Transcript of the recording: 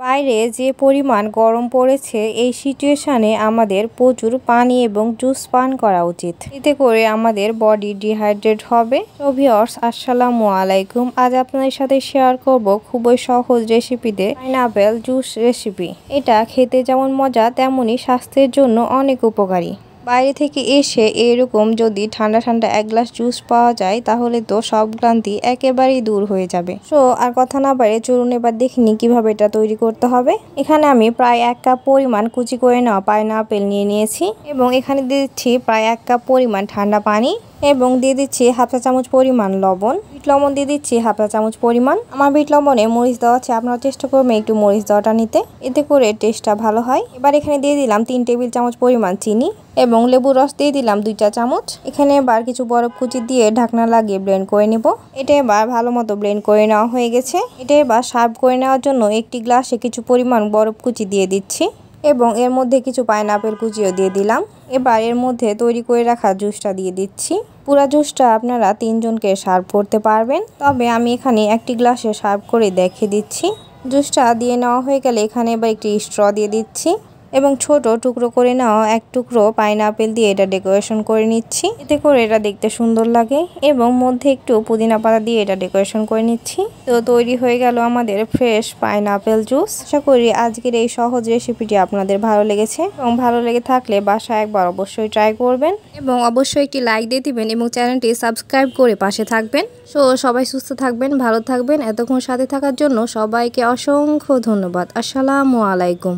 বাইরে যে পরিমাণ গরম পড়েছে এই সিচুয়েশনে আমাদের প্রচুর পানি এবং জুস পান করা উচিত। এতে করে আমাদের বডি ডিহাইড্রেট হবে। তো ভিউয়ার্স, আসসালামু আলাইকুম। আজ আপনাদের সাথে শেয়ার করব খুবই সহজ রেসিপিতে পাইনাপেল জুস রেসিপি। এটা খেতে যেমন মজা তেমনই স্বাস্থ্যের জন্য অনেক উপকারী। বাইরে থেকে এসে এরকম যদি ঠান্ডা ঠান্ডা এক গ্লাস জুস পাওয়া যায় তাহলে তো সব ক্লান্তি একেবারেই দূর হয়ে যাবে। সো আর কথা না বাড়িয়ে চলুন এবার দেখিনি কিভাবে এটা তৈরি করতে হবে। এখানে আমি প্রায় 1 কাপ পরিমাণ কুচি করে নেওয়া পাইনাপেল নিয়ে নিয়েছি এবং এখানে দিয়ে দিচ্ছি প্রায় 1 কাপ পরিমাণ ঠান্ডা পানি এবং দিয়ে দিচ্ছি হাফ চা চামচ পরিমাণ লবণ। বিট লবণ দিয়ে দিচ্ছি হাফ চা চামচ পরিমাণ। আমার বিট লবণে মরিচ দেওয়া আছে, আপনারা চেষ্টা করবেন একটু মরিচ দেওয়াটা নিতে, এতে করে টেস্টটা ভালো হয়। এবার এখানে দিয়ে দিলাম 3 টেবিল চামচ পরিমাণ চিনি এবং লেবুর রস দিয়ে দিলাম 2 চা চামচ। এখানে এবার কিছু বরফ কুচি দিয়ে ঢাকনা লাগিয়ে ব্লেন্ড করে নেব। এটা এবার ভালো মতো ব্লেন্ড করে নেওয়া হয়ে গেছে। এটা এবার সার্ভ করে নেওয়ার জন্য একটি গ্লাসে কিছু পরিমাণ বরফ কুচি দিয়ে দিচ্ছি এবং এর মধ্যে কিছু পাইনাপেল কুচিও দিয়ে দিলাম। এবার এর মধ্যে তৈরি করে রাখা জুসটা দিয়ে দিচ্ছি। পুরা জুসটা আপনারা 3 জনকে সার্ভ করতে পারবেন, তবে আমি এখানে একটি গ্লাসে সার্ভ করে দেখিয়ে দিচ্ছি। জুসটা দিয়ে নেওয়া হয়ে গেলে এখানে এবার একটি স্ট্র দিয়ে দিচ্ছি এবং ছোট টুকরো করে নেওয়া 1 টুকরো পাইনাপেল দিয়ে এটা ডেকোরেশন করে নিচ্ছি। এতে করে এটা দেখতে সুন্দর লাগে এবং মধ্যে একটু পুদিনা পাতা দিয়ে এটা ডেকোরেশন করে নিচ্ছি। তো তৈরি হয়ে গেল আমাদের ফ্রেশ পাইনাপেল জুস। আশা করি আজকের এই সহজ রেসিপিটি আপনাদের ভালো লেগেছে এবং ভালো লেগে থাকলে বাসায় একবার অবশ্যই ট্রাই করবেন এবং অবশ্যই একটি লাইক দিয়ে দিবেন এবং চ্যানেলটি সাবস্ক্রাইব করে পাশে থাকবেন। সো সবাই সুস্থ থাকবেন, ভালো থাকবেন। এতক্ষণ সাথে থাকার জন্য সবাইকে অসংখ্য ধন্যবাদ। আসসালামু আলাইকুম।